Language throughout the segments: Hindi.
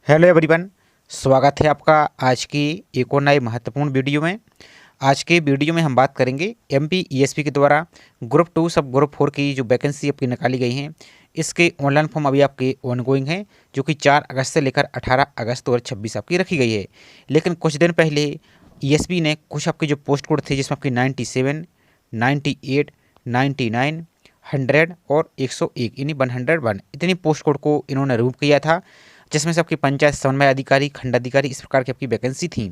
हेलो एवरीवन, स्वागत है आपका आज की एक और नए महत्वपूर्ण वीडियो में। आज के वीडियो में हम बात करेंगे एमपी ईएसपी के द्वारा ग्रुप 2 सब ग्रुप 4 की जो वैकेंसी आपकी निकाली गई हैं, इसके ऑनलाइन फॉर्म अभी आपके ऑनगोइंग हैं, जो कि 4 अगस्त से लेकर 18 अगस्त 2026 आपकी रखी गई है। लेकिन कुछ दिन पहले ईएसपी ने कुछ आपके जो पोस्ट कोड थे, जिसमें आपकी 97, 98, 99, 100 और 101 यानी 101 इतनी पोस्ट कोड को इन्होंने रिमूव किया था, जिसमें से आपकी पंचायत समन्वय अधिकारी, खंडाधिकारी इस प्रकार की आपकी वैकेंसी थी।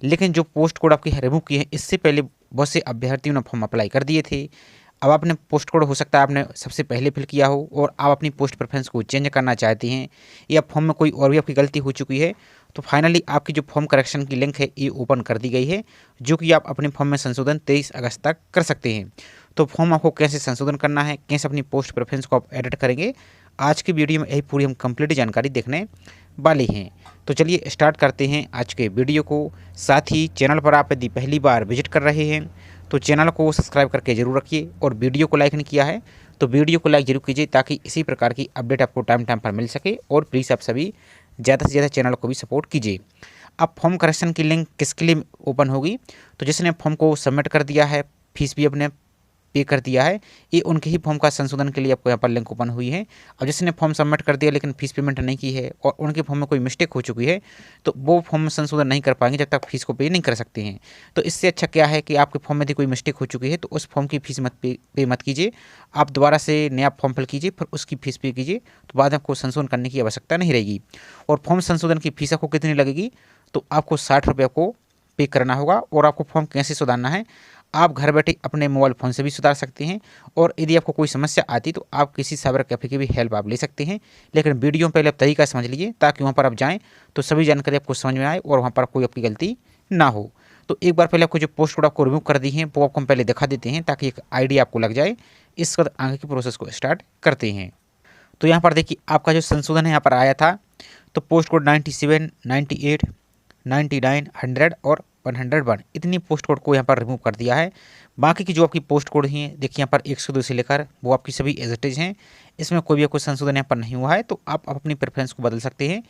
लेकिन जो पोस्ट कोड आपकी रिमूव किए हैं, इससे पहले बहुत से अभ्यर्थियों ने फॉर्म अप्लाई कर दिए थे। अब आपने पोस्ट कोड हो सकता है आपने सबसे पहले फिल किया हो और आप अपनी पोस्ट प्रेफरेंस को चेंज करना चाहते हैं, या फॉर्म में कोई और भी आपकी गलती हो चुकी है, तो फाइनली आपकी जो फॉर्म करेक्शन की लिंक है ये ओपन कर दी गई है, जो कि आप अपने फॉर्म में संशोधन 23 अगस्त तक कर सकते हैं। तो फॉर्म आपको कैसे संशोधन करना है, कैसे अपनी पोस्ट प्रेफरेंस को आप एडिट करेंगे, आज की वीडियो में यही पूरी हम कंप्लीट जानकारी देखने वाले हैं। तो चलिए स्टार्ट करते हैं आज के वीडियो को। साथ ही चैनल पर आप यदि पहली बार विजिट कर रहे हैं तो चैनल को सब्सक्राइब करके जरूर रखिए, और वीडियो को लाइक नहीं किया है तो वीडियो को लाइक जरूर कीजिए, ताकि इसी प्रकार की अपडेट आपको टाइम टाइम पर मिल सके। और प्लीज़ आप सभी ज़्यादा से ज़्यादा चैनल को भी सपोर्ट कीजिए। अब फॉर्म करेक्शन की लिंक किसके लिए ओपन होगी, तो जिसने फॉर्म को सबमिट कर दिया है, फीस भी अपने पे कर दिया है, ये उनके ही फॉर्म का संशोधन के लिए आपको यहाँ पर लिंक ओपन हुई है। अब जिसने फॉर्म सबमिट कर दिया लेकिन फीस पेमेंट नहीं की है और उनके फॉर्म में कोई मिस्टेक हो चुकी है, तो वो फॉर्म में संशोधन नहीं कर पाएंगे जब तक फीस को पे नहीं कर सकते हैं। तो इससे अच्छा क्या है कि आपके फॉर्म में यदि कोई मिस्टेक हो चुकी है तो उस फॉर्म की फीस पे मत कीजिए, आप दोबारा से नया फॉर्म फिल कीजिए, फिर उसकी फीस पे कीजिए, तो बाद में आपको संशोधन करने की आवश्यकता नहीं रहेगी। और फॉर्म संशोधन की फीस आपको कितनी लगेगी, तो आपको 60 रुपये को पे करना होगा। और आपको फॉर्म कैसे सुधारना है, आप घर बैठे अपने मोबाइल फ़ोन से भी सुधार सकते हैं, और यदि आपको कोई समस्या आती तो आप किसी साइबर कैफ़े की भी हेल्प आप ले सकते हैं। लेकिन वीडियो में पहले आप तरीका समझ लीजिए, ताकि वहाँ पर आप जाएँ तो सभी जानकारी आपको समझ में आए और वहाँ पर कोई आपकी गलती ना हो। तो एक बार पहले आपको जो पोस्ट कोड आपको रिमूव कर दी हैं वो आपको हम पहले दिखा देते हैं, ताकि एक आइडिया आपको लग जाए। इसके बाद आगे की प्रोसेस को स्टार्ट करते हैं। तो यहाँ पर देखिए आपका जो संशोधन है यहाँ पर आया था, तो पोस्ट कोड 97, 98, 99, 100 और 101 इतनी पोस्ट कोड को यहाँ पर रिमूव कर दिया है। बाकी की जो आपकी पोस्ट कोड हैं, देखिए यहाँ पर 102 से लेकर वो आपकी सभी एज इट इज हैं, इसमें कोई भी कोई संशोधन यहाँ पर नहीं हुआ है। तो आप अपनी प्रेफरेंस को बदल सकते हैं,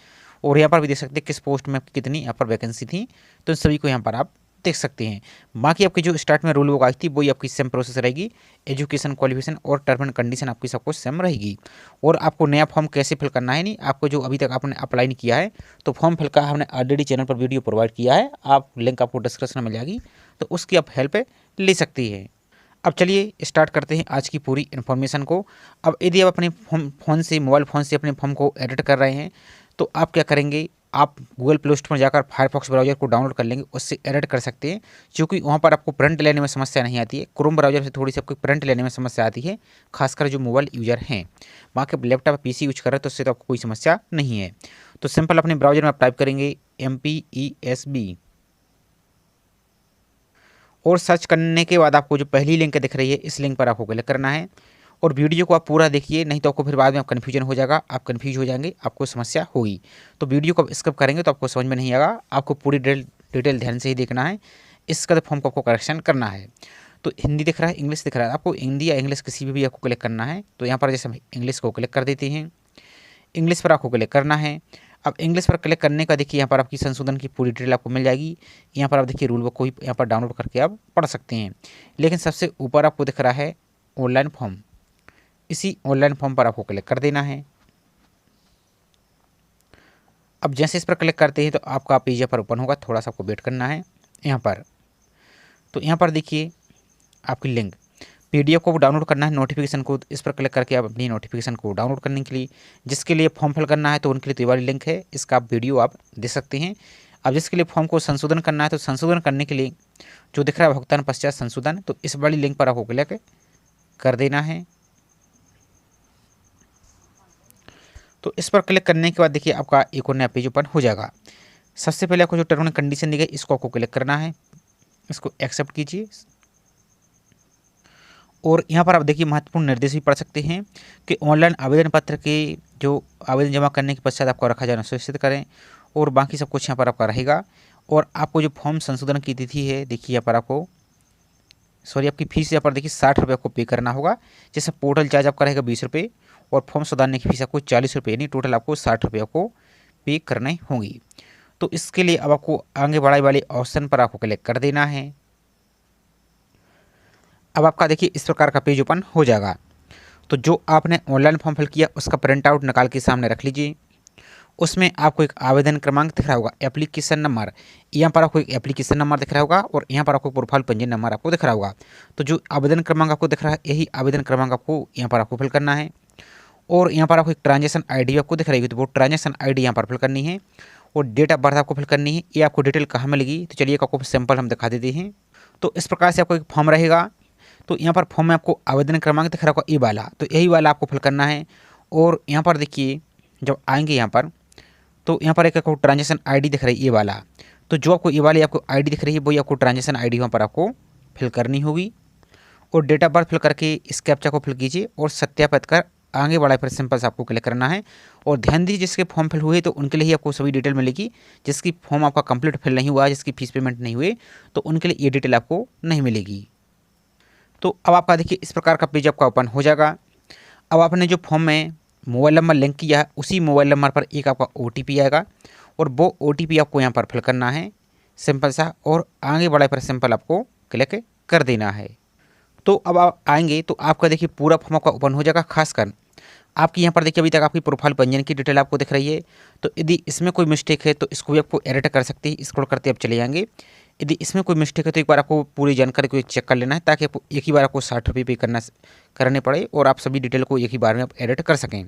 और यहाँ पर भी देख सकते हैं किस पोस्ट में कितनी यहाँ पर वैकेंसी थी, तो इन सभी को यहाँ पर आप देख सकते हैं। बाकी आपकी जो स्टार्ट में रूल बुक आई थी वही आपकी सेम प्रोसेस रहेगी, एजुकेशन क्वालिफिकेशन और टर्म एंड कंडीशन आपकी सब कुछ सेम रहेगी। और आपको नया फॉर्म कैसे फिल करना है, नहीं आपको जो अभी तक आपने अप्लाई नहीं किया है, तो फॉर्म फिल का हमने ऑलरेडी चैनल पर वीडियो प्रोवाइड किया है, आप लिंक आपको डिस्क्रिप्शन में मिल जाएगी, तो उसकी आप हेल्प ले सकती है। अब चलिए स्टार्ट करते हैं आज की पूरी इन्फॉर्मेशन को। अब यदि आप अपने फ़ोन से, मोबाइल फ़ोन से अपने फॉर्म को एडिट कर रहे हैं, तो आप क्या करेंगे, आप गूगल प्ले स्टोर में जाकर फायरफॉक्स ब्राउज़र को डाउनलोड कर लेंगे, उससे एडिट कर सकते हैं, क्योंकि वहाँ पर आपको प्रिंट लेने में समस्या नहीं आती है। क्रोम ब्राउज़र से थोड़ी सी आपको प्रिंट लेने में समस्या आती है, खासकर जो मोबाइल यूज़र हैं। बाकी लैपटॉप पीसी यूज कर रहे हैं तो उससे तो आपको कोई समस्या नहीं है। तो सिंपल अपने ब्राउज़र में आप टाइप करेंगे MPESB, और सर्च करने के बाद आपको जो पहली लिंक दिख रही है इस लिंक पर आपको क्लिक करना है। और वीडियो को आप पूरा देखिए, नहीं तो आपको फिर बाद में कन्फ्यूजन हो जाएगा, आप कन्फ्यूज हो जाएंगे, आपको समस्या होगी। तो वीडियो को स्किप करेंगे तो आपको समझ में नहीं आएगा, आपको पूरी डिटेल ध्यान से ही देखना है। इसका तो फॉर्म को आपको करेक्शन करना है। तो हिंदी दिख रहा है, इंग्लिश दिख रहा है, आपको हिंदी या इंग्लिश किसी भी आपको क्लिक करना है। तो यहाँ पर जैसे हम इंग्लिश को क्लिक कर देते हैं, इंग्लिश पर आपको क्लिक करना है। अब इंग्लिश पर क्लिक करने का देखिए यहाँ पर आपकी संशोधन की पूरी डिटेल आपको मिल जाएगी। यहाँ पर आप देखिए रूल बुक को ही यहाँ पर डाउनलोड करके आप पढ़ सकते हैं। लेकिन सबसे ऊपर आपको दिख रहा है ऑनलाइन फॉर्म, इसी ऑनलाइन फॉर्म पर आपको क्लिक कर देना है। अब जैसे इस पर क्लिक करते हैं तो आपका पेज यहाँ पर ओपन होगा, थोड़ा सा आपको वेट करना है यहाँ पर। तो यहाँ पर देखिए आपकी लिंक PDF को डाउनलोड करना है, नोटिफिकेशन को इस पर क्लिक करके आप अपनी नोटिफिकेशन को डाउनलोड करने के लिए, जिसके लिए फॉर्म फिल करना है तो उनके लिए तो ये वाली लिंक है, इसका आप वीडियो आप देख सकते हैं। अब जिसके लिए फॉर्म को संशोधन करना है, तो संशोधन करने के लिए जो दिख रहा है भुगतान पश्चात संशोधन, तो इस वाली लिंक पर आपको क्लिक कर देना है। तो इस पर क्लिक करने के बाद देखिए आपका एक और नया पेज ओपन हो जाएगा। सबसे पहले आपको जो टर्म एंड कंडीशन दी गई इसको आपको क्लिक करना है, इसको एक्सेप्ट कीजिए। और यहाँ पर आप देखिए महत्वपूर्ण निर्देश भी पढ़ सकते हैं कि ऑनलाइन आवेदन पत्र के जो आवेदन जमा करने के पश्चात आपको रखा जाना सुनिश्चित करें, और बाकी सब कुछ यहाँ पर आपका रहेगा। और आपको जो फॉर्म संशोधन की तिथि है, देखिए यहाँ पर आपको आपकी फीस यहाँ पर देखिए 60 रुपये आपको पे करना होगा। जैसे पोर्टल चार्ज आपका रहेगा 20 रुपये, और फॉर्म सुधारने की फीस आपको 40 रुपये, यानी टोटल आपको 60 रुपये आपको पे करनी होंगी। तो इसके लिए अब आपको आगे बढ़ाई वाले ऑप्शन पर आपको क्लिक कर देना है। अब आपका देखिए इस प्रकार का पेज ओपन हो जाएगा। तो जो आपने ऑनलाइन फॉर्म फिल किया उसका प्रिंट आउट निकाल के सामने रख लीजिए। उसमें आपको एक आवेदन क्रमांक दिख रहा होगा, एप्लीकेशन नंबर, यहाँ पर आपको एक एप्लीकेशन नंबर दिख रहा होगा और यहाँ पर आपको प्रोफाइल पंजीयन नंबर आपको दिख रहा होगा। तो जो आवेदन क्रमांक आपको दिख रहा है यही आवेदन क्रमांक आपको यहाँ पर आपको फिल करना है। और यहाँ पर आपको एक ट्रांजेक्शन आईडी आपको दिख रही है, तो वो ट्रांजेक्शन आईडी यहाँ पर फिल करनी है और डेट ऑफ बर्थ आपको फिल करनी है। ये आपको डिटेल कहाँ मिलेगी, तो चलिए आपको सैंपल हम दिखा देते हैं। तो इस प्रकार से आपको एक फॉर्म रहेगा। तो यहाँ पर फॉर्म में आपको आवेदन क्रमांक दिख रहा होगा ये वाला, तो यही वाला आपको फिल करना है। और यहाँ पर देखिए जब आएंगे यहाँ पर तो यहाँ पर एक आपको ट्रांजेक्शन आईडी दिख रही है ये वाला, तो जो आपको ये वाली आपको आईडी दिख रही है वही आपको ट्रांजेक्शन आईडी वहाँ पर आपको फिल करनी होगी। और डेट ऑफ बर्थ फिल करके इस कैप्चा को फिल कीजिए और सत्यापित कर आगे बढ़ाए पर सिंपल से आपको क्लिक करना है। और ध्यान दीजिए जिसके फॉर्म फिल हुए तो उनके लिए ही आपको सभी डिटेल मिलेगी। जिसकी फॉर्म आपका कंप्लीट फिल नहीं हुआ, जिसकी फीस पेमेंट नहीं हुई, तो उनके लिए ये डिटेल आपको नहीं मिलेगी। तो अब आपका देखिए इस प्रकार का पेज आपका ओपन हो जाएगा। अब आपने जो फॉर्म में मोबाइल नंबर लिंक किया है उसी मोबाइल नंबर पर एक आपका OTP आएगा और वो OTP आपको यहाँ पर फिल करना है सिंपल सा, और आगे बढ़ाए पर सिंपल आपको क्लिक कर देना है। तो अब आप आएंगे तो आपका देखिए पूरा फॉर्म आपका ओपन हो जाएगा। खासकर आपकी यहाँ पर देखिए अभी तक आपकी प्रोफाइल पंजीयन की डिटेल आपको दिख रही है। तो यदि इसमें कोई मिस्टेक है तो इसको भी आपको एडिट कर सकते हैं, स्क्रॉल करते आप चले जाएंगे। यदि इसमें कोई मिस्टेक है तो एक बार आपको पूरी जानकारी को चेक कर लेना है ताकि आपको एक ही बार आपको 60 रुपये पे करने पड़े और आप सभी डिटेल को एक ही बार में आप एडिट कर सकें।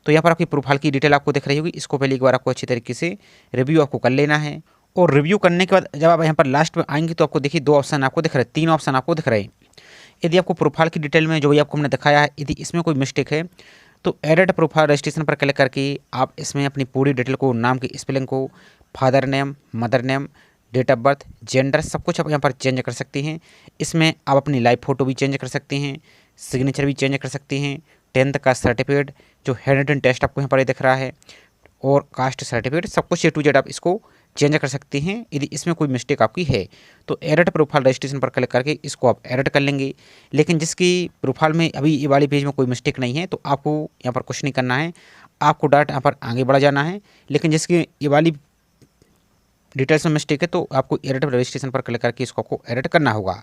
तो यहाँ पर आपकी प्रोफाइल की डिटेल आपको दिख रही होगी, इसको पहले एक बार आपको अच्छी तरीके से रिव्यू आपको कर लेना है। और रिव्यू करने के बाद जब आप यहाँ पर लास्ट में आएंगे तो आपको देखिए 2 ऑप्शन आपको दिख रहे हैं, 3 ऑप्शन आपको दिख रहे हैं। यदि आपको प्रोफाइल की डिटेल में जो भी आपको हमने दिखाया है यदि इसमें कोई मिस्टेक है तो एडिट प्रोफाइल रजिस्ट्रेशन पर क्लिक करके आप इसमें अपनी पूरी डिटेल को, नाम की स्पेलिंग को, father name, mother name, date of birth, gender, सब कुछ आप यहाँ पर चेंज कर सकते हैं। इसमें आप अपनी लाइव फ़ोटो भी चेंज कर सकते हैं, सिग्नेचर भी चेंज कर सकते हैं, 10th का सर्टिफिकेट, जो हैंड रिटन टेस्ट आपको यहाँ पर दिख रहा है, और कास्ट सर्टिफिकेट, सब कुछ A to Z आप इसको चेंज कर सकते हैं। यदि इसमें कोई मिस्टेक आपकी है तो एडिट प्रोफाइल रजिस्ट्रेशन पर क्लिक करके इसको आप एडिट कर लेंगे। लेकिन जिसकी प्रोफाइल में अभी ये वाली पेज में कोई मिस्टेक नहीं है तो आपको यहाँ पर कुछ नहीं करना है, आपको डायरेक्ट यहाँ पर आगे बढ़ जाना है। लेकिन जिसकी ये वाली डिटेल्स में मिस्टेक है तो आपको एडिट रजिस्ट्रेशन पर क्लिक करके इसको आपको एडिट करना होगा।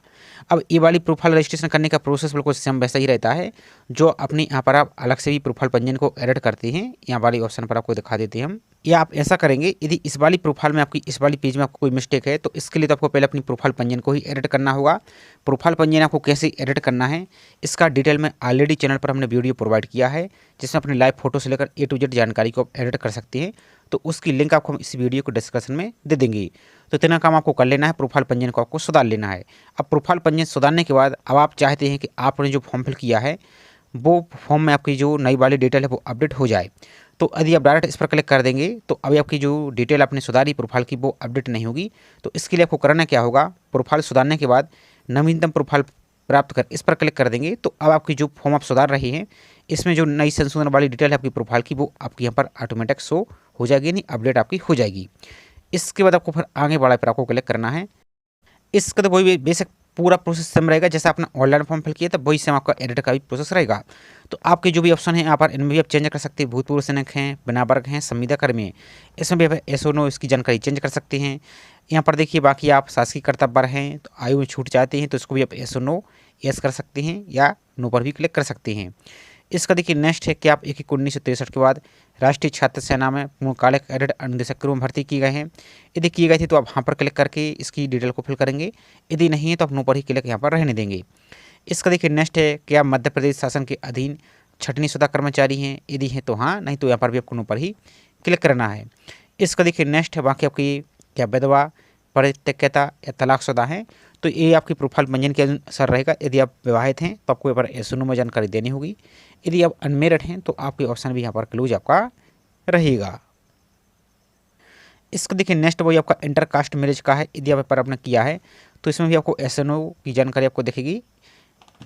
अब ये वाली प्रोफाइल रजिस्ट्रेशन करने का प्रोसेस बिल्कुल सेम वैसा ही रहता है जो अपनी यहाँ पर आप अलग से भी प्रोफाइल पंजीयन को एडिट करते हैं। यहाँ वाली ऑप्शन पर आपको दिखा देते हैं हम, या आप ऐसा करेंगे यदि इस वाली प्रोफाइल में आपकी इस वाली पेज में आपको कोई मिस्टेक है तो इसके लिए तो आपको पहले अपनी प्रोफाइल पंजीयन को ही एडिट करना होगा। प्रोफाइल पंजीयन आपको कैसे एडिट करना है इसका डिटेल में ऑलरेडी चैनल पर हमने वीडियो प्रोवाइड किया है जिसमें अपनी लाइव फोटो से लेकर A to Z जानकारी को आप एडिट कर सकते हैं। तो उसकी लिंक आपको हम इस वीडियो को डिस्क्रिप्शन में दे देंगे। तो इतना काम आपको कर लेना है, प्रोफाइल पंजीयन को आपको सुधार लेना है। अब प्रोफाइल पंजीयन सुधारने के बाद अब आप चाहते हैं कि आपने जो फॉर्म फिल किया है वो फॉर्म में आपकी जो नई वाली डिटेल है वो अपडेट हो जाए। तो यदि आप डायरेक्ट इस पर क्लिक कर देंगे तो अभी आपकी जो डिटेल आपने सुधारी प्रोफाइल की वो अपडेट नहीं होगी। तो इसके लिए आपको करना क्या होगा, प्रोफाइल सुधारने के बाद नवीनतम प्रोफाइल प्राप्त कर इस पर क्लिक कर देंगे तो अब आपकी जो फॉर्म आप सुधार रहे हैं इसमें जो नई संशोधन वाली डिटेल है आपकी प्रोफाइल की वो आपकी यहाँ पर ऑटोमेटिक शो हो जाएगी, नहीं अपडेट आपकी हो जाएगी। इसके बाद आपको फिर आगे बढ़ा पर आपको क्लिक करना है। इसका तो वही बेसिक पूरा प्रोसेस सेम रहेगा जैसा आपने ऑनलाइन फॉर्म फिल किया था वही सेम आपका एडिट का भी प्रोसेस रहेगा। तो आपके जो भी ऑप्शन है यहाँ पर इनमें भी आप चेंज कर सकते हैं, भूतपूर्व सैनिक हैं, बिना वर्ग हैं, संविदा कर्मी हैं, इसमें भी आप एस और नो इसकी जानकारी चेंज कर सकते हैं। यहाँ पर देखिए बाकी आप शासकीय कर्तव्य हैं तो आयु में छूट चाहते हैं तो इसको भी आप एस और नो यस कर सकते हैं या नो पर भी क्लिक कर सकते हैं। इसका देखिए नेक्स्ट है कि आप 1/1/1963 के बाद राष्ट्रीय छात्र सेना में पूर्णकालिक एडिट अनुदेशक के रूप में भर्ती किए गए हैं। यदि किए गए थे तो आप वहाँ पर क्लिक करके इसकी डिटेल को फिल करेंगे, यदि नहीं है तो आप नो पर ही क्लिक यहाँ पर रहने देंगे। इसका देखिए नेक्स्ट है कि आप मध्य प्रदेश शासन के अधीन छटनी शुदा कर्मचारी हैं, यदि हैं तो हाँ, नहीं तो यहाँ पर भी आपको नो पर ही क्लिक करना है। इसका देखिए नेक्स्ट है बाकी आपकी क्या विधवा, परित्यक्ता या तलाकशुदा हैं तो ये आपकी प्रोफाइल पंजीयन के अनुसार रहेगा। यदि आप विवाहित हैं तो आपको यहाँ पर एस में जानकारी देनी होगी, यदि आप अनमेरिड हैं तो आपके ऑप्शन भी यहाँ पर क्लोज आपका रहेगा। इसका देखिए नेक्स्ट वही आपका इंटर कास्ट मैरिज का है, यदि आप पर आपने किया है तो इसमें भी आपको एस की जानकारी आपको दिखेगी,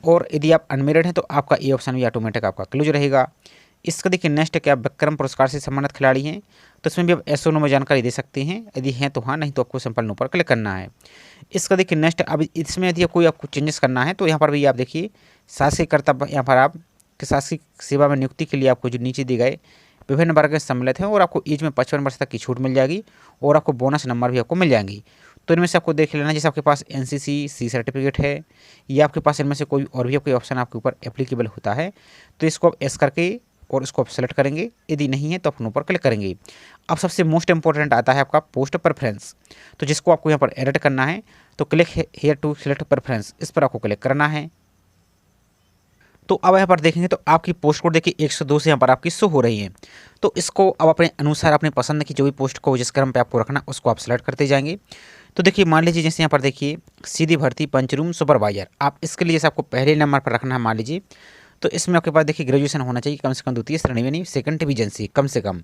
और यदि आप अनमेरिड हैं तो आपका ये ऑप्शन भी ऑटोमेटिक आपका क्लोज रहेगा। इसका देखिए नेक्स्ट है कि आप विक्रम पुरस्कार से सम्मानित खिलाड़ी हैं तो इसमें भी आप एस नो में जानकारी दे सकते हैं, यदि हैं तो हाँ, नहीं तो आपको सिंपल नो पर क्लिक करना है। इसका देखिए नेक्स्ट अब इसमें यदि कोई आपको चेंजेस करना है तो यहाँ पर भी आप देखिए शासकीय कर्तव्य, यहाँ पर आप शासकीय सेवा में नियुक्ति के लिए आपको जो नीचे दिए गए विभिन्न वर्ग में सम्मिलित हैं और आपको एज में 55 वर्ष तक की छूट मिल जाएगी और आपको बोनस नंबर भी आपको मिल जाएंगी। तो इनमें से आपको देख लेना, जैसे आपके पास एनसीसी सी सर्टिफिकेट है या आपके पास इनमें से कोई और भी कोई ऑप्शन आपके ऊपर एप्लीकेबल होता है तो इसको आप एस करके और इसको आप सेलेक्ट करेंगे। यदि नहीं है तो अपने ऊपर क्लिक करेंगे। अब सबसे मोस्ट इंपॉर्टेंट आता है आपका पोस्ट प्रेफरेंस, तो जिसको आपको यहाँ पर एडिट करना है तो click here to select preference, इस पर आपको क्लिक करना है। तो अब यहाँ पर देखेंगे तो आपकी पोस्ट कोड देखिए 102 से यहाँ पर आपकी शो हो रही है। तो इसको अब अपने अनुसार अपनी पसंद की जो भी पोस्ट को जिस क्रम पे आपको रखना उसको आप सेलेक्ट करते जाएंगे। तो देखिए मान लीजिए जैसे यहाँ पर देखिए सीधी भर्ती पंचरूम सुपरवाइजर, आप इसके लिए जैसे आपको पहले नंबर पर रखना है मान लीजिए, तो इसमें आपके पास देखिए ग्रेजुएशन होना चाहिए कम से कम द्वितीय श्रेणी में, नहीं सेकंड डिवीजन से कम से कम।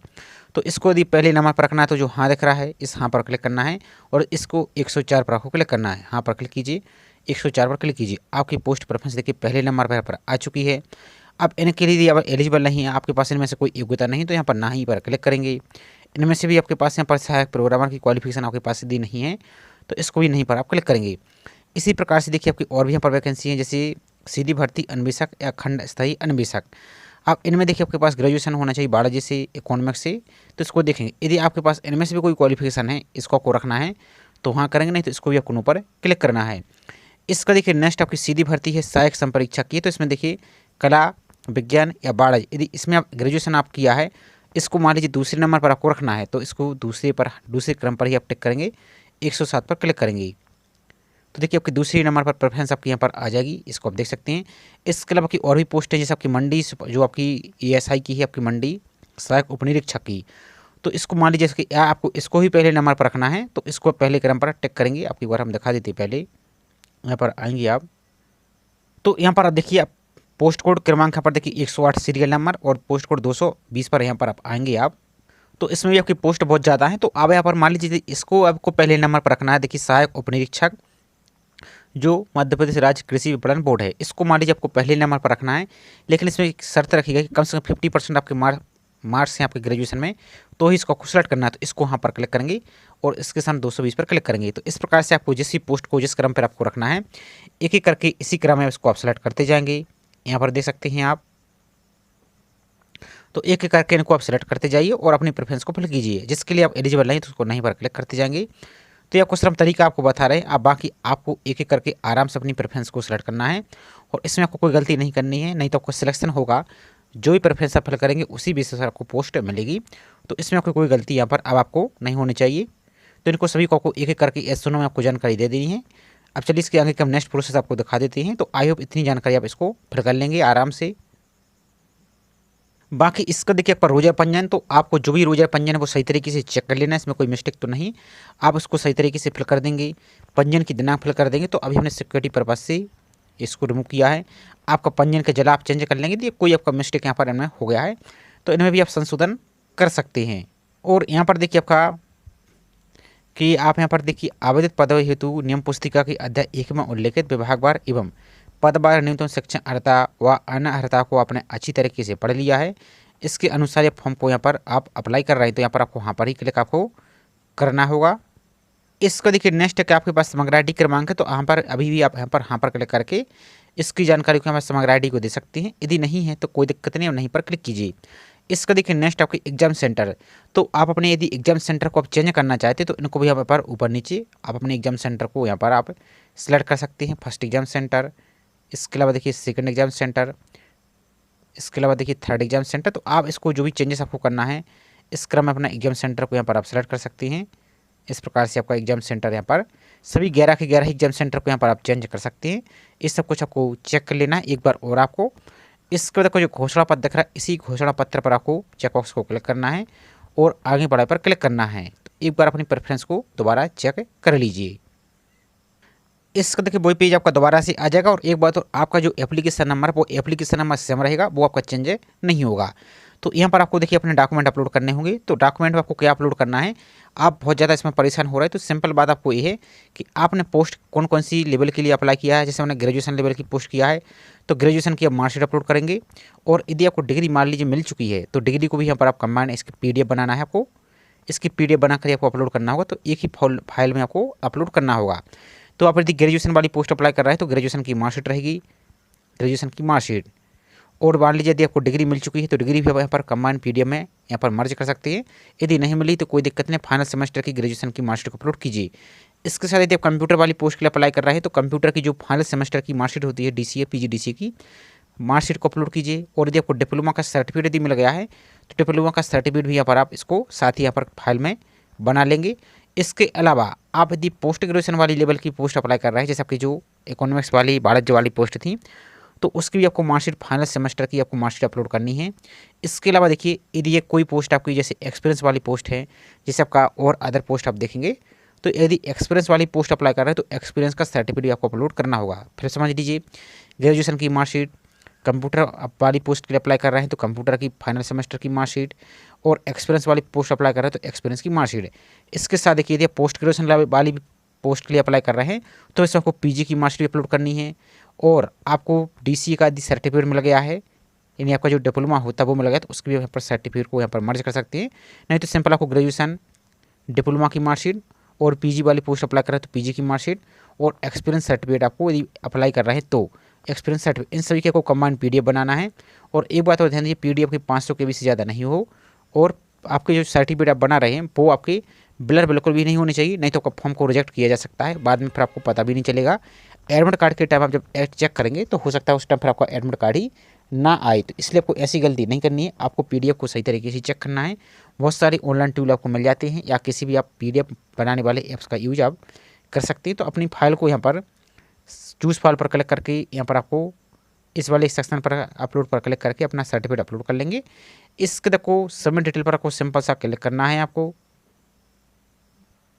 तो इसको यदि पहले नंबर पर रखना है तो जो हाँ दिख रहा है इस हाँ पर क्लिक करना है और इसको 104 पर आपको क्लिक करना है। हाँ पर क्लिक कीजिए, 104 पर क्लिक कीजिए। आपकी पोस्ट प्रेफरेंस देखिए पहले नंबर पर आ चुकी है। अब इनके लिए अब एलिजिबल नहीं है, आपके पास इनमें से कोई योग्यता नहीं, तो यहाँ पर ना ही पर क्लिक करेंगे। इनमें से भी आपके पास यहाँ पर सहायक प्रोग्रामर की क्वालिफिकेशन आपके पास यदि नहीं है तो इसको भी नहीं पर आप क्लिक करेंगे। इसी प्रकार से देखिए आपकी और भी यहाँ पर वैकेंसी है, जैसे सीधी भर्ती अन्वेषक या खंड स्थायी अन्वेषक। अब इनमें देखिए आपके पास ग्रेजुएशन होना चाहिए बायोलॉजी से, इकोनॉमिक्स से, तो इसको देखेंगे। यदि आपके पास इनमें से भी कोई क्वालिफिकेशन है इसको आपको रखना है तो वहाँ करेंगे, नहीं तो इसको भी आपको ऊपर क्लिक करना है। इसका देखिए नेक्स्ट आपकी सीधी भर्ती है सहायक संपरीक्षक की, तो इसमें देखिए कला विज्ञान या बायोलॉजी, यदि इसमें आप ग्रेजुएशन आप किया है इसको मान लीजिए दूसरे नंबर पर आपको रखना है तो इसको दूसरे क्रम पर ही आप टिक करेंगे, 107 पर क्लिक करेंगे। तो देखिए आपकी दूसरी नंबर पर प्रेफरेंस आपकी यहाँ पर आ जाएगी, इसको आप देख सकते हैं। इसके अलावा आपकी और भी पोस्ट है, जैसे आपकी मंडी जो आपकी ESI की है, आपकी मंडी सहायक उपनिरीक्षक की, तो इसको मान लीजिए कि आपको इसको ही पहले नंबर पर रखना है तो इसको पहले क्रम पर टिक करेंगे। आपकी बार हम दिखा देते हैं, पहले यहाँ पर आएंगे आप, तो यहाँ पर आप देखिए आप पोस्ट कोड क्रमांक यहाँ पर देखिए 108 सीरियल नंबर और पोस्ट कोड 220 पर यहाँ पर आप आएंगे आप। तो इसमें भी आपकी पोस्ट बहुत ज़्यादा है, तो अब यहाँ पर मान लीजिए इसको आपको पहले नंबर पर रखना है। देखिए सहायक उपनिरीक्षक जो मध्य प्रदेश राज्य कृषि विपणन बोर्ड है, इसको मान लीजिए आपको पहले नंबर पर रखना है, लेकिन इसमें एक शर्त रखिएगा कि कम से कम 50% आपके मार्क्स हैं आपके ग्रेजुएशन में, तो ही इसको सेलेक्ट करना है। तो इसको यहाँ पर क्लिक करेंगे और इसके साथ 220 पर क्लिक करेंगे। तो इस प्रकार से आपको जिस भी पोस्ट को जिस क्रम पर आपको रखना है एक एक करके इसी क्रम में इसको आप सेलेक्ट करते जाएंगे। यहाँ पर देख सकते हैं आप, तो एक एक करके इनको आप सेलेक्ट करते जाइए और अपनी प्रेफरेंस को फिल कीजिए। जिसके लिए आप एलिजिबल नहीं तो उसको नहीं पर क्लिक करते जाएंगे। तो ये कुछ तरीका आपको बता रहे हैं, आप बाकी आपको एक एक करके आराम से अपनी प्रेफरेंस को सेलेक्ट करना है और इसमें आपको कोई गलती नहीं करनी है, नहीं तो आपको सिलेक्शन होगा जो भी प्रेफरेंस आप फिल करेंगे उसी बेसिस पर आपको पोस्ट मिलेगी। तो इसमें आपको कोई गलती यहाँ पर अब आपको नहीं होनी चाहिए। तो इनको सभी को आपको एक एक करके एस में आपको जानकारी दे देनी है। अब चलिए इसके आगे का नेक्स्ट प्रोसेस आपको दिखा देते हैं। तो आई होप इतनी जानकारी आप इसको फिल कर लेंगे आराम से। बाकी इसका देखिए पर रोजा पंजीयन, तो आपको जो भी रोजा पंजीयन है वो सही तरीके से चेक कर लेना है, इसमें कोई मिस्टेक तो नहीं, आप उसको सही तरीके से फिल कर देंगे। पंजीयन की दिनांक फिल कर देंगे। तो अभी हमने सिक्योरिटी पर्पज से इसको रिमूव किया है। आपका पंजीयन का जिला आप चेंज कर लेंगे, तो कोई आपका मिस्टेक यहाँ पर इनमें हो गया है तो इनमें भी आप संशोधन कर सकते हैं। और यहाँ पर देखिए आपका कि आप यहाँ पर देखिए आवेदित पदों हेतु नियम पुस्तिका की अध्याय 1 में उल्लेखित विभागवार एवं पदवार न्यूनतम शिक्षण अर्हता व अन्य अर्हता को आपने अच्छी तरीके से पढ़ लिया है। इसके अनुसार ये फॉर्म को यहाँ पर आप अप्लाई कर रहे हैं तो यहाँ पर आपको वहाँ पर ही क्लिक आपको करना होगा। इसका देखिए नेक्स्ट है कि आपके पास समग्र ID क्रमांक है, तो यहाँ पर अभी भी आप यहाँ पर क्लिक करके इसकी जानकारी को यहाँ पर समग्र ID को दे सकते हैं। यदि नहीं है तो कोई दिक्कत नहीं, नहीं पर क्लिक कीजिए। इसका देखिए नेक्स्ट आपके एग्जाम सेंटर, तो आप अपने यदि एग्जाम सेंटर को आप चेंज करना चाहते हैं तो इनको भी यहाँ पर ऊपर नीचे आप अपने एग्जाम सेंटर को यहाँ पर आप सेलेक्ट कर सकते हैं। फर्स्ट एग्जाम सेंटर, इसके अलावा देखिए सेकंड एग्जाम सेंटर, इसके अलावा देखिए थर्ड एग्जाम सेंटर। तो आप इसको जो भी चेंजेस आपको करना है इस क्रम में अपना एग्जाम सेंटर को यहाँ पर आप सेलेक्ट कर सकते हैं। इस प्रकार से आपका एग्जाम सेंटर यहाँ पर सभी 11 के 11 एग्जाम सेंटर को यहाँ पर आप चेंज कर सकते हैं। इस सब कुछ आपको चेक कर लेना है एक बार और आपको। इसके बाद आपको जो घोषणा पत्र दिख रहा है इसी घोषणा पत्र पर आपको चेकबॉक्स को क्लिक करना है और आगे बढ़ाए पर क्लिक करना है। तो एक बार अपनी प्रेफरेंस को दोबारा चेक कर लीजिए। इसका देखिए वही पेज आपका दोबारा से आ जाएगा और एक बात और आपका जो एप्लीकेशन नंबर वो एप्लीकेशन नंबर सेम रहेगा, वो आपका चेंज नहीं होगा। तो यहाँ पर आपको देखिए अपने डॉक्यूमेंट अपलोड करने होंगे। तो डॉक्यूमेंट में आपको क्या अपलोड करना है, आप बहुत ज़्यादा इसमें परेशान हो रहे हैं तो सिंपल बात आपको ये है कि आपने पोस्ट कौन कौन सी लेवल के लिए अप्लाई किया है। जैसे हमने ग्रेजुएशन लेवल की पोस्ट किया है तो ग्रेजुएशन की आप मार्कशीट अपलोड करेंगे और यदि आपको डिग्री मान लीजिए मिल चुकी है तो डिग्री को भी यहाँ पर आप कंबाइन इसकी PDF बनाना है आपको। इसकी PDF बनाकर आपको अपलोड करना होगा, तो एक ही फाइल में आपको अपलोड करना होगा। तो आप यदि ग्रेजुएशन वाली पोस्ट अप्लाई कर रहे हैं तो ग्रेजुएशन की मार्कशीट रहेगी, ग्रेजुएशन की मार्कशीट। और मान लीजिए यदि आपको डिग्री मिल चुकी है तो डिग्री भी आप यहाँ पर कंबाइंड पीडीएफ में यहाँ पर मर्ज कर सकते हैं। यदि नहीं मिली तो कोई दिक्कत नहीं, फाइनल सेमेस्टर की ग्रेजुएशन की मार्कशीट को अपलोड कीजिए। इसके साथ यदि आप कंप्यूटर वाली पोस्ट के लिए अप्लाई कर रहे हैं तो कंप्यूटर की जो फाइनल सेमेस्टर की मार्कशीट होती है DCA PGDCA की मार्कशीट को अपलोड कीजिए। और यदि आपको डिप्लोमा का सर्टिफिकेट यदि मिल गया है तो डिप्लोमा का सर्टिफिकेट भी यहाँ पर आप इसको साथ ही यहाँ पर फाइल में बना लेंगे। इसके अलावा आप यदि पोस्ट ग्रेजुएशन वाली लेवल की पोस्ट अप्लाई कर रहे हैं, जैसे आपकी जो इकोनॉमिक्स वाली वाणिज्य वाली पोस्ट थी, तो उसकी भी आपको मार्कशीट फाइनल सेमेस्टर की आपको मार्कशीट अपलोड करनी है। इसके अलावा देखिए यदि ये कोई पोस्ट आपकी जैसे एक्सपीरियंस वाली पोस्ट है, जैसे आपका और अदर पोस्ट आप देखेंगे, तो यदि एक्सपीरियंस वाली पोस्ट अप्लाई कर रहे हैं तो एक्सपीरियंस का सर्टिफिकेट आपको अपलोड करना होगा। फिर समझ लीजिए ग्रेजुएशन की मार्कशीट, कंप्यूटर वाली पोस्ट के लिए अप्लाई कर रहे हैं तो कंप्यूटर की फाइनल सेमेस्टर की मार्कशीट, और एक्सपीरियंस वाली पोस्ट अप्लाई कर रहे हैं तो एक्सपीरियंस की मार्कशीट। इसके साथ देखिए यदि पोस्ट ग्रेजुएशन वाली पोस्ट के लिए अप्लाई कर रहे हैं तो इसमें आपको PG की मार्कशीट अपलोड करनी है, और आपको DCA का यदि सर्टिफिकेट मिल गया है, यानी आपका जो डिप्लोमा होता है वो मिल गया तो उसके भी यहाँ पर सर्टिफिकेट को यहाँ पर मर्ज कर सकते हैं। नहीं तो सिंपल आपको ग्रेजुएशन डिप्लोमा की मार्कशीट और PG वाली पोस्ट अप्लाई कर रहे हैं तो PG की मार्कशीट और एक्सपीरियंस सर्टिफिकेट आपको यदि अप्लाई कर रहे हैं तो एक्सपीरियंस सर्टिफिकेट, इन सभी के को कंबाइंड PDF बनाना है। और एक बात और ध्यान दीजिए, PDF की 500 KB से ज़्यादा नहीं हो, और आपके जो सर्टिफिकेट आप बना रहे हैं वो आपके ब्लर बिल्कुल भी नहीं होनी चाहिए, नहीं तो आपका फॉर्म को रिजेक्ट किया जा सकता है। बाद में फिर आपको पता भी नहीं चलेगा। एडमिट कार्ड के टाइम आप जब चेक करेंगे तो हो सकता है उस टाइम फिर आपका एडमिट कार्ड ही ना आए, तो इसलिए आपको ऐसी गलती नहीं करनी है। आपको PDF को सही तरीके से चेक करना है। बहुत सारी ऑनलाइन टूल आपको मिल जाते हैं, या किसी भी आप PDF बनाने वाले ऐप्स का यूज आप कर सकते हैं। तो अपनी फाइल को यहाँ पर चूज़ फाइल पर क्लिक करके यहाँ पर आपको इस वाले सेक्शन पर अपलोड पर क्लिक करके अपना सर्टिफिकेट अपलोड कर लेंगे। इसके देखो सबमिट डिटेल पर आपको सिंपल सा क्लिक करना है। आपको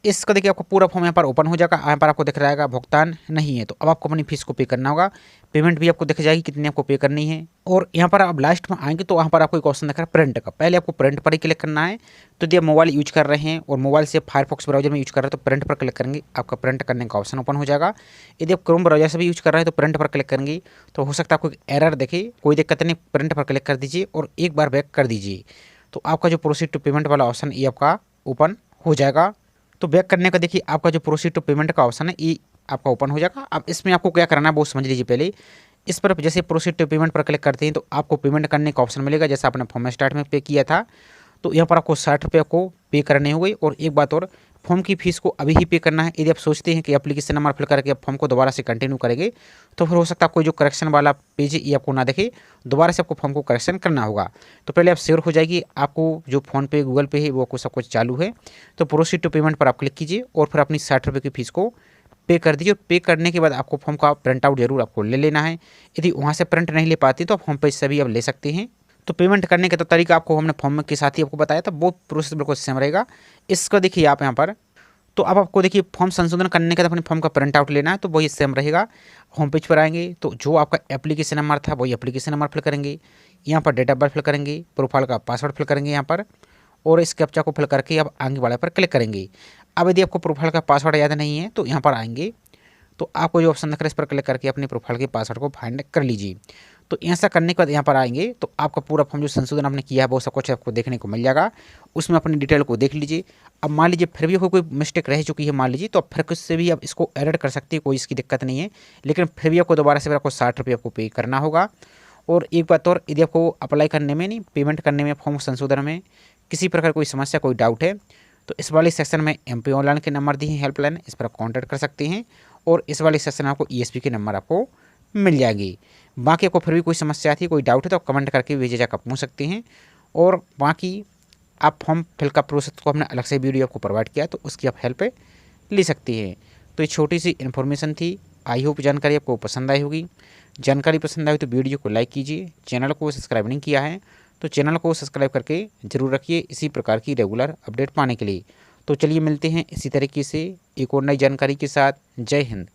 इसका देखिए आपको पूरा फॉर्म यहाँ पर ओपन हो जाएगा। यहाँ पर आपको दिख रहेगा भुगतान नहीं है, तो अब आपको अपनी फीस को पे करना होगा। पेमेंट भी आपको दिख जाएगी कितनी आपको पे करनी है। और यहाँ पर आप लास्ट में आएंगे तो यहाँ पर आपको एक ऑप्शन दिख रहा है प्रिंट का, पहले आपको प्रिंट पर ही क्लिक करना है। तो यदि आप मोबाइल यूज कर रहे हैं और मोबाइल से फायरफॉक्स ब्राउजर में यूज कर रहे हैं तो प्रिंट पर क्लिक करेंगे, आपका प्रिंट करने का ऑप्शन ओपन हो जाएगा। यदि आप क्रोम ब्राउजर से भी यूज कर रहे हैं तो प्रिंट पर क्लिक करेंगे, तो हो सकता है आपको एरर देखे, कोई दिक्कत नहीं, प्रिंट पर क्लिक कर दीजिए और एक बार बैक कर दीजिए, तो आपका जो प्रोसीड टू पेमेंट वाला ऑप्शन ये आपका ओपन हो जाएगा। तो बैक करने का देखिए आपका जो प्रोसीड टू पेमेंट का ऑप्शन है ये आपका ओपन हो जाएगा। अब इसमें आपको क्या करना है वो समझ लीजिए। पहले इस पर जैसे प्रोसीड टू पेमेंट पर क्लिक करते हैं तो आपको पेमेंट करने का ऑप्शन मिलेगा, जैसे आपने फॉर्म स्टार्ट में पे किया था। तो यहाँ पर आपको 60 रुपये को पे करने होंगे। और एक बात और, फॉर्म की फीस को अभी ही पे करना है। यदि आप सोचते हैं कि एप्लीकेशन नंबर फिल करके आप फॉर्म को दोबारा से कंटिन्यू करेंगे तो फिर हो सकता है कोई जो करेक्शन वाला पेज है ये आपको ना देखे, दोबारा से आपको फॉर्म को करेक्शन करना होगा। तो पहले आप श्योर हो जाएगी आपको जो फ़ोनपे गूगल पे है वो आपको सब कुछ चालू है। तो प्रोसीड टू पेमेंट पर आप क्लिक कीजिए और फिर अपनी 60 रुपये की फीस को पे कर दीजिए। और पे करने के बाद आपको फॉर्म का प्रिंट आउट जरूर आपको ले लेना है। यदि वहाँ से प्रिंट नहीं ले पाती तो आप होम पेज से भी आप ले सकते हैं। तो पेमेंट करने का तो तरीका आपको हमने फॉर्म के साथ ही आपको बताया था, वो प्रोसेस बिल्कुल सेम रहेगा। इसको देखिए आप यहाँ पर, तो अब आपको देखिए फॉर्म संशोधन करने के बाद अपने फॉर्म का प्रिंट आउट लेना है, तो वही सेम रहेगा। होम पेज पर आएंगे तो जो आपका एप्लीकेशन नंबर था वही एप्लीकेशन नंबर फिल करेंगे, यहाँ पर डेट ऑफ बर्थ फिल करेंगे, प्रोफाइल का पासवर्ड फिल करेंगे यहाँ पर, और इस कैप्चा को फिल करके आप आगे वाले पर क्लिक करेंगे। अब यदि आपको प्रोफाइल का पासवर्ड याद नहीं है तो यहाँ पर आएंगे तो आपको जो ऑप्शन दिख रहा है इस पर क्लिक करके अपने प्रोफाइल के पासवर्ड को फाइंड कर लीजिए। तो ऐसा करने के बाद यहाँ पर आएंगे तो आपका पूरा फॉर्म जो संशोधन आपने किया है वो सब कुछ आपको देखने को मिल जाएगा। उसमें अपनी डिटेल को देख लीजिए। अब मान लीजिए फिर भी कोई मिस्टेक रह चुकी है मान लीजिए, तो आप फिर कुछ से भी आप इसको एडिट कर सकते हैं, कोई इसकी दिक्कत नहीं है। लेकिन फिर भी आपको दोबारा से फिर आपको 60 रुपये आपको पे करना होगा। और एक बात और, यदि आपको अप्लाई करने में नहीं पेमेंट करने में फॉर्म संशोधन में किसी प्रकार कोई समस्या कोई डाउट है तो इस वाले सेक्शन में MP ऑनलाइन के नंबर दिए हैं हेल्पलाइन, इस पर कॉन्टैक्ट कर सकते हैं। और इस वाले सेक्शन में आपको ESP के नंबर आपको मिल जाएगी। बाकी आपको फिर भी कोई समस्या आती है कोई डाउट है तो आप कमेंट करके भेजे जाकर पूछ सकते हैं। और बाकी आप फॉर्म फिल का प्रोसेस को हमने अलग से वीडियो आपको प्रोवाइड किया तो उसकी आप हेल्प ले सकती हैं। तो ये छोटी सी इन्फॉर्मेशन थी। आई होप जानकारी आपको पसंद आई होगी। जानकारी पसंद आई तो वीडियो को लाइक कीजिए। चैनल को सब्सक्राइब नहीं किया है तो चैनल को सब्सक्राइब करके ज़रूर रखिए इसी प्रकार की रेगुलर अपडेट पाने के लिए। तो चलिए मिलते हैं इसी तरीके से एक और नई जानकारी के साथ। जय हिंद।